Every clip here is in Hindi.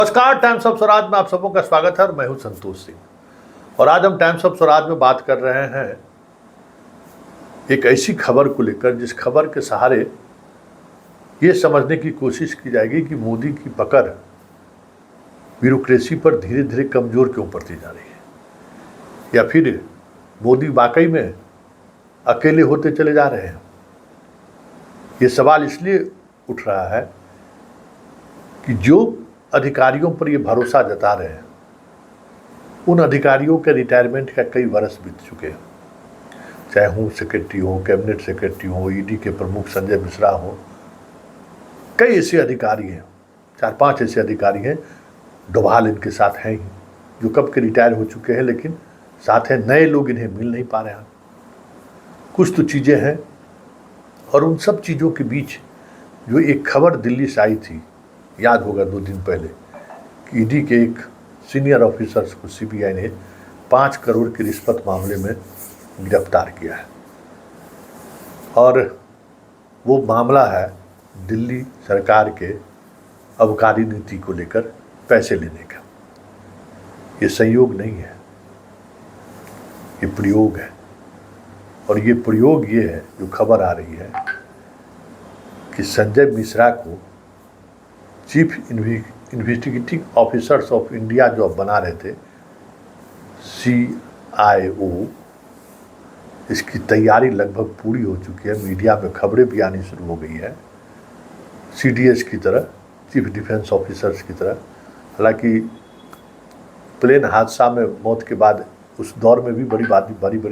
नमस्कार, टाइम्स ऑफ स्वराज में आप सबों का स्वागत है और मैं हूं संतोष सिंह। और आज हम टाइम्स ऑफ स्वराज में बात कर रहे हैं एक ऐसी खबर को लेकर जिस खबर के सहारे ये समझने की कोशिश की जाएगी कि मोदी की पकड़ ब्यूरोक्रेसी पर धीरे धीरे कमजोर क्यों पड़ती जा रही है, या फिर मोदी वाकई में अकेले होते चले जा रहे हैं। ये सवाल इसलिए उठ रहा है कि जो अधिकारियों पर ये भरोसा जता रहे हैं उन अधिकारियों के रिटायरमेंट का कई वर्ष बीत चुके हैं, चाहे होम सेक्रेटरी हो, कैबिनेट सेक्रेटरी हो, ईडी के प्रमुख संजय मिश्रा हो। कई ऐसे अधिकारी हैं, 4-5 ऐसे अधिकारी हैं, डोभाल इनके साथ हैं ही, जो कब के रिटायर हो चुके हैं, लेकिन साथ हैं नए लोग, इन्हें मिल नहीं पा रहे हैं। कुछ तो चीज़ें हैं, और उन सब चीज़ों के बीच जो एक खबर दिल्ली से आई थी, याद होगा 2 दिन पहले, कि ईडी के एक सीनियर ऑफिसर्स को सीबीआई ने 5 करोड़ की रिश्वत मामले में गिरफ्तार किया है। और वो मामला है दिल्ली सरकार के आबकारी नीति को लेकर पैसे लेने का। ये संयोग नहीं है, ये प्रयोग है। और ये प्रयोग ये है, जो खबर आ रही है कि संजय मिश्रा को chief investigating officers of India जो अब बना रहे थे, CIO, इसकी तैयारी लगभग पूरी हो चुकी है। मीडिया में खबरें भी आनी शुरू हो गई है, CDS की तरह, चीफ डिफेंस ऑफिसर्स की तरह। हालांकि प्लेन हादसा में मौत के बाद उस दौर में भी बड़ी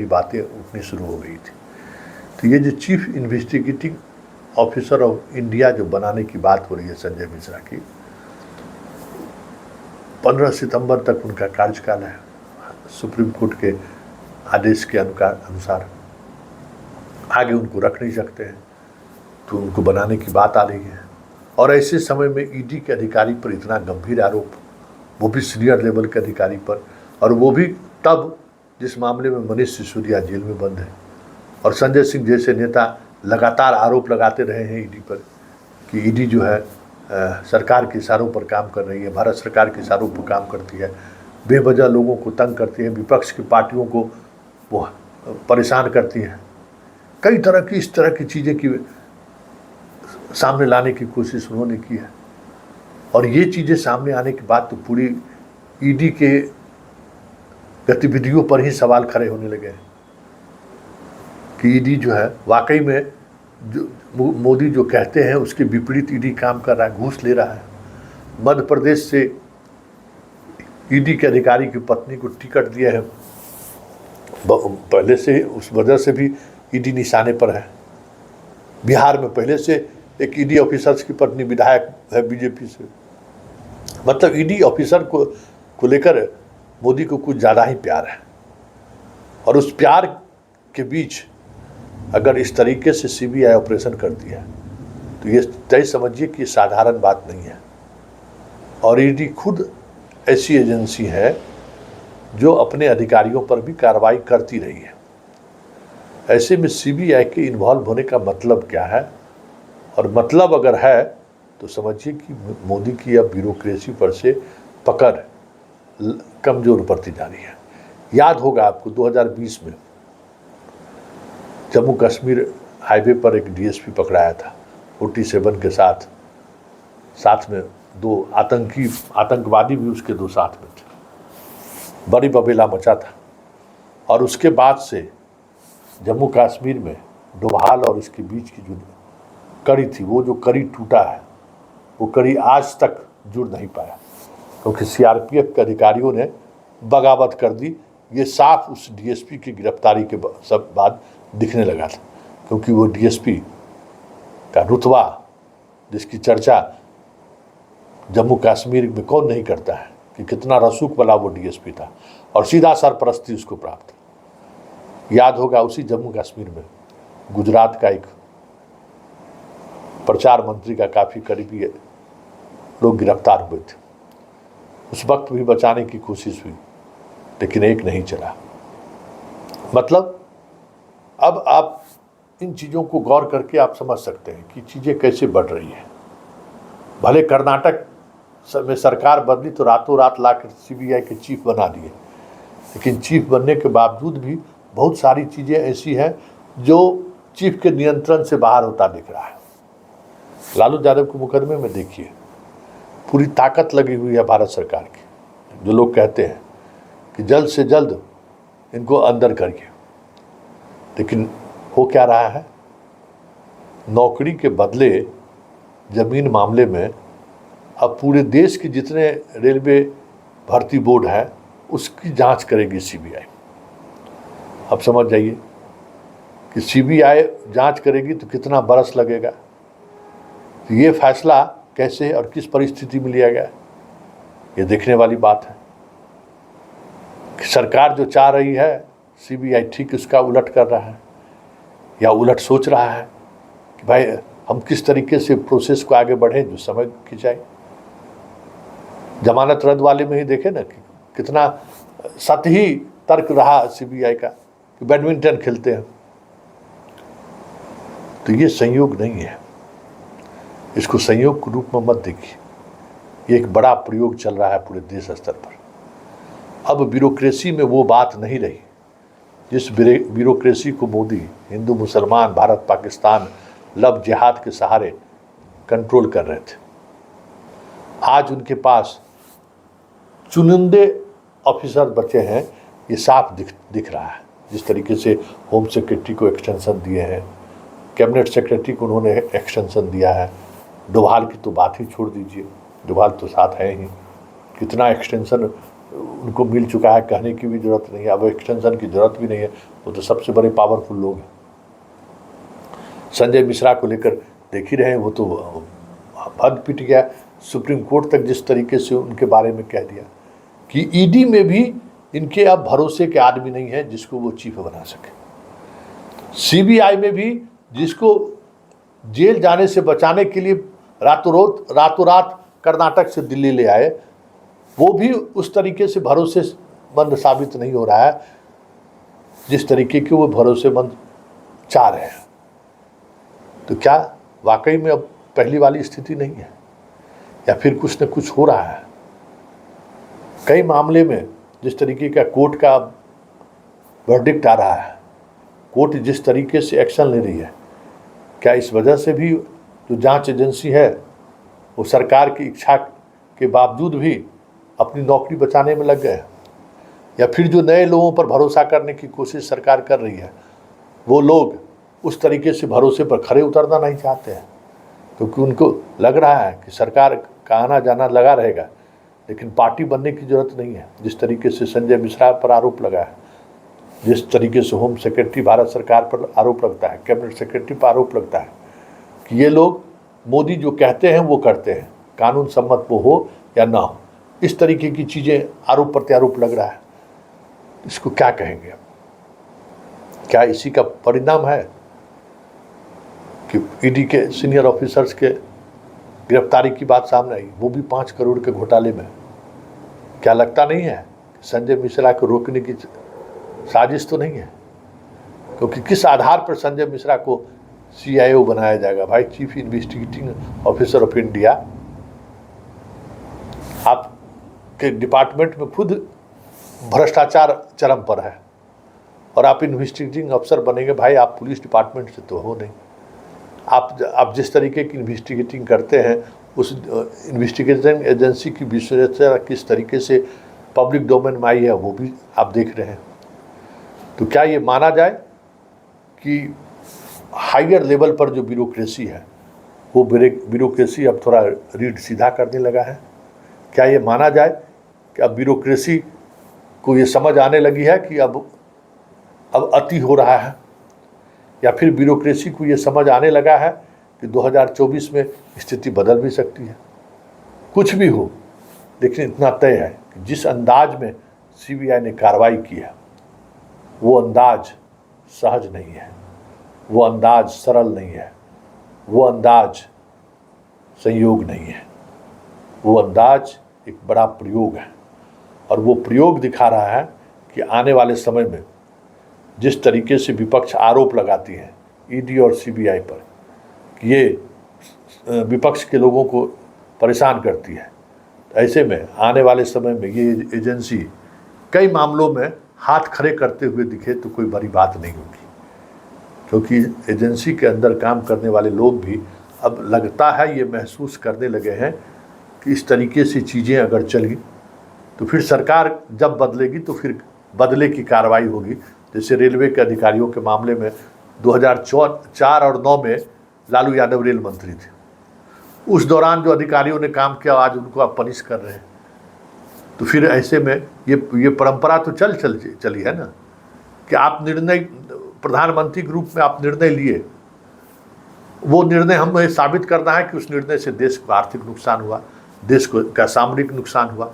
बातें उठनी शुरू हो गई थी। तो ये जो chief investigating officer of India जो बनाने की बात हो रही है संजय मिश्रा की, 15 सितंबर तक उनका कार्यकाल है। सुप्रीम कोर्ट के आदेश के अनुसार आगे उनको रख नहीं सकते हैं, तो उनको बनाने की बात आ रही है। और ऐसे समय में ईडी के अधिकारी पर इतना गंभीर आरोप, वो भी सीनियर लेवल के अधिकारी पर, और वो भी तब जिस मामले में मनीष सिसोदिया जेल में बंद है, और संजय सिंह जैसे नेता लगातार आरोप लगाते रहे हैं ईडी पर कि ईडी जो है सरकार के इशारों पर काम कर रही है, भारत सरकार के इशारों पर काम करती है, बेवजह लोगों को तंग करती है, विपक्ष की पार्टियों को वो परेशान करती हैं। कई तरह की इस तरह की चीज़ें की सामने लाने की कोशिश उन्होंने की है। और ये चीज़ें सामने आने के बाद तो पूरी ईडी के गतिविधियों पर ही सवाल खड़े होने लगे हैं कि ईडी जो है वाकई में जो मोदी जो कहते हैं उसके विपरीत ईडी काम कर रहा है, घूस ले रहा है। मध्य प्रदेश से ईडी के अधिकारी की पत्नी को टिकट दिया है, पहले से उस वजह से भी ईडी निशाने पर है। बिहार में पहले से एक ईडी ऑफिसर्स की पत्नी विधायक है बीजेपी से। मतलब ईडी ऑफिसर को लेकर मोदी को कुछ ज़्यादा ही प्यार है। और उस प्यार के बीच अगर इस तरीके से सीबीआई ऑपरेशन करती है तो ये तय समझिए कि साधारण बात नहीं है। और ईडी खुद ऐसी एजेंसी है जो अपने अधिकारियों पर भी कार्रवाई करती रही है। ऐसे में सीबीआई के इन्वॉल्व होने का मतलब क्या है, और मतलब अगर है तो समझिए कि मोदी की अब ब्यूरोक्रेसी पर से पकड़ कमज़ोर पड़ती जा रही है। याद होगा आपको 2020 में जम्मू कश्मीर हाईवे पर एक डीएसपी पकड़ाया था 47 के साथ में 2 आतंकवादी भी उसके 2 साथ में थे। बड़ी बबेला मचा था। और उसके बाद से जम्मू कश्मीर में डोभाल और इसके बीच की जो कड़ी थी, वो जो कड़ी टूटा है, वो कड़ी आज तक जुड़ नहीं पाया, क्योंकि CRPF के अधिकारियों ने बगावत कर दी। ये साफ उस डीएसपी की गिरफ्तारी के सब बाद दिखने लगा था, क्योंकि वो डीएसपी का रुतबा, जिसकी चर्चा जम्मू कश्मीर में कौन नहीं करता है कि कितना रसूख वाला वो डीएसपी था, और सीधा सरपरस्ती उसको प्राप्त। याद होगा उसी जम्मू कश्मीर में गुजरात का एक प्रचार मंत्री का काफ़ी करीबी लोग गिरफ्तार हुए थे। उस वक्त भी बचाने की कोशिश हुई, लेकिन एक नहीं चला। मतलब अब आप इन चीज़ों को गौर करके आप समझ सकते हैं कि चीज़ें कैसे बढ़ रही हैं। भले कर्नाटक में सरकार बदली तो रातों रात लाकर सीबीआई के चीफ बना दिए, लेकिन चीफ बनने के बावजूद भी बहुत सारी चीज़ें ऐसी हैं जो चीफ के नियंत्रण से बाहर होता दिख रहा है। लालू यादव के मुकदमे में देखिए, पूरी ताकत लगी हुई है भारत सरकार की। जो लोग कहते हैं कि जल्द से जल्द इनको अंदर करिए, लेकिन हो क्या रहा है, नौकरी के बदले ज़मीन मामले में अब पूरे देश के जितने रेलवे भर्ती बोर्ड है उसकी जांच करेगी सीबीआई। अब समझ जाइए कि सीबीआई जांच करेगी तो कितना बरस लगेगा। तो ये फैसला कैसे और किस परिस्थिति में लिया गया, ये देखने वाली बात है कि सरकार जो चाह रही है सीबीआई ठीक उसका उलट कर रहा है, या उलट सोच रहा है कि भाई हम किस तरीके से प्रोसेस को आगे बढ़ें जो समय खिंचाए। जमानत रद्द वाले में ही देखे ना कि कितना सतही तर्क रहा सीबीआई का कि बैडमिंटन खेलते हैं। तो ये संयोग नहीं है, इसको संयोग के रूप में मत देखिए। ये एक बड़ा प्रयोग चल रहा है पूरे देश स्तर पर। अब ब्यूरोक्रेसी में वो बात नहीं रही जिस ब्यूरोक्रेसी को मोदी हिंदू मुसलमान भारत पाकिस्तान लव जिहाद के सहारे कंट्रोल कर रहे थे। आज उनके पास चुनिंदे ऑफिसर बचे हैं, ये साफ दिख रहा है। जिस तरीके से होम सेक्रेटरी को एक्सटेंशन दिए हैं, कैबिनेट सेक्रेटरी को उन्होंने एक्सटेंशन दिया है। डोभाल की तो बात ही छोड़ दीजिए, डोभाल तो साथ है ही, कितना एक्सटेंशन उनको मिल चुका है, कहने की भी ज़रूरत नहीं है। अब एक्सटेंशन की ज़रूरत भी नहीं है, वो तो सबसे बड़े पावरफुल लोग हैं। संजय मिश्रा को लेकर देख ही रहे हैं, वो तो हद पिट गया। सुप्रीम कोर्ट तक जिस तरीके से उनके बारे में कह दिया कि ईडी में भी इनके अब भरोसे के आदमी नहीं है जिसको वो चीफ बना सके। सीबीआई में भी जिसको जेल जाने से बचाने के लिए रातों रात कर्नाटक से दिल्ली ले आए, वो भी उस तरीके से भरोसेमंद साबित नहीं हो रहा है जिस तरीके के वो भरोसेमंद चाह रहे हैं। तो क्या वाकई में अब पहली वाली स्थिति नहीं है, या फिर कुछ न कुछ हो रहा है? कई मामले में जिस तरीके का कोर्ट का वर्डिक्ट आ रहा है, कोर्ट जिस तरीके से एक्शन ले रही है, क्या इस वजह से भी जो जांच एजेंसी है वो सरकार की इच्छा के बावजूद भी अपनी नौकरी बचाने में लग गए? या फिर जो नए लोगों पर भरोसा करने की कोशिश सरकार कर रही है, वो लोग उस तरीके से भरोसे पर खरे उतरना नहीं चाहते हैं, क्योंकि उनको लग रहा है कि सरकार का आना जाना लगा रहेगा, लेकिन पार्टी बनने की ज़रूरत नहीं है। जिस तरीके से संजय मिश्रा पर आरोप लगा है, जिस तरीके से होम सेक्रेटरी भारत सरकार पर आरोप लगता है, कैबिनेट सेक्रेटरी पर आरोप लगता है कि ये लोग मोदी जो कहते हैं वो करते हैं, कानून सम्मत वो हो या ना हो, इस तरीके की चीज़ें आरोप प्रत्यारोप लग रहा है। इसको क्या कहेंगे? क्या इसी का परिणाम है कि ईडी के सीनियर ऑफिसर्स के गिरफ्तारी की बात सामने आई, वो भी 5 करोड़ के घोटाले में? क्या लगता नहीं है कि संजय मिश्रा को रोकने की साजिश तो नहीं है? क्योंकि किस आधार पर संजय मिश्रा को CIO बनाया जाएगा? भाई, chief investigating officer of India, आपके डिपार्टमेंट में खुद भ्रष्टाचार चरम पर है और आप इन्वेस्टिगेटिंग अफसर बनेंगे? भाई, आप पुलिस डिपार्टमेंट से तो हो नहीं। आप जिस तरीके की इन्वेस्टिगेटिंग करते हैं, उस इन्वेस्टिगेशन एजेंसी की विशेषज्ञता किस तरीके से पब्लिक डोमेन में आई है वो भी आप देख रहे हैं। तो क्या ये माना जाए कि हायर लेवल पर जो ब्यूरोक्रेसी है वो ब्यूरोक्रेसी अब थोड़ा रीढ़ सीधा करने लगा है? क्या ये माना जाए कि अब ब्यूरोक्रेसी को ये समझ आने लगी है कि अब अति हो रहा है? या फिर ब्यूरोक्रेसी को ये समझ आने लगा है कि 2024 में स्थिति बदल भी सकती है? कुछ भी हो, लेकिन इतना तय है कि जिस अंदाज में CBI ने कार्रवाई की है वो अंदाज सहज नहीं है, वो अंदाज सरल नहीं है, वो अंदाज संयोग नहीं है, वो अंदाज एक बड़ा प्रयोग है। और वो प्रयोग दिखा रहा है कि आने वाले समय में जिस तरीके से विपक्ष आरोप लगाती है ईडी और CBI पर कि ये विपक्ष के लोगों को परेशान करती है, ऐसे में आने वाले समय में ये एजेंसी कई मामलों में हाथ खड़े करते हुए दिखे तो कोई बड़ी बात नहीं होगी, क्योंकि एजेंसी के अंदर काम करने वाले लोग भी अब लगता है ये महसूस करने लगे हैं कि इस तरीके से चीज़ें अगर चली तो फिर सरकार जब बदलेगी तो फिर बदले की कार्रवाई होगी। जैसे रेलवे के अधिकारियों के मामले में 2004 और 9 में लालू यादव रेल मंत्री थे, उस दौरान जो अधिकारियों ने काम किया आज उनको आप पनिश कर रहे हैं। तो फिर ऐसे में ये परंपरा तो चली है ना कि आप निर्णय प्रधानमंत्री के रूप में आप निर्णय लिए, वो निर्णय हमें साबित करना है कि उस निर्णय से देश को आर्थिक नुकसान हुआ, देश को का सामरिक नुकसान हुआ।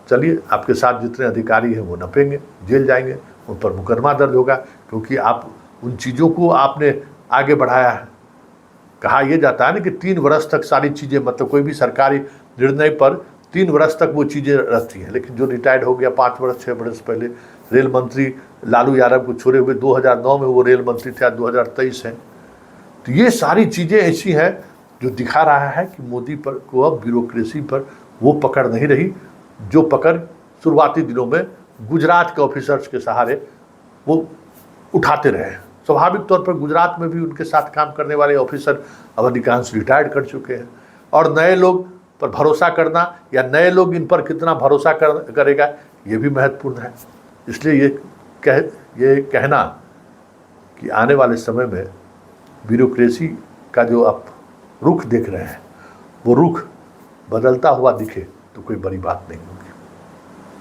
चलिए, आपके साथ जितने अधिकारी हैं वो नपेंगे, जेल जाएंगे, उन पर मुकदमा दर्ज होगा, क्योंकि आप उन चीज़ों को आपने आगे बढ़ाया है। कहा यह जाता है ना कि 3 वर्ष तक सारी चीज़ें, मतलब कोई भी सरकारी निर्णय पर 3 वर्ष तक वो चीज़ें रहती हैं, लेकिन जो रिटायर्ड हो गया 5 वर्ष 6 वर्ष पहले, रेल मंत्री लालू यादव को छोड़े हुए 2009 में वो रेल मंत्री थे, आज 2023 है। तो ये सारी चीज़ें ऐसी हैं जो दिखा रहा है कि मोदी पर को अब ब्यूरोक्रेसी पर वो पकड़ नहीं रही जो पकड़ शुरुआती दिनों में गुजरात के ऑफिसर्स के सहारे वो उठाते रहे। स्वाभाविक तौर पर गुजरात में भी उनके साथ काम करने वाले ऑफिसर अब अधिकांश रिटायर्ड कर चुके हैं, और नए लोग पर भरोसा करना या नए लोग इन पर कितना भरोसा करेगा ये भी महत्वपूर्ण है। इसलिए ये कहना कि आने वाले समय में ब्यूरोक्रेसी का जो आप रुख देख रहे हैं वो रुख बदलता हुआ दिखे तो कोई बड़ी बात नहीं होगी।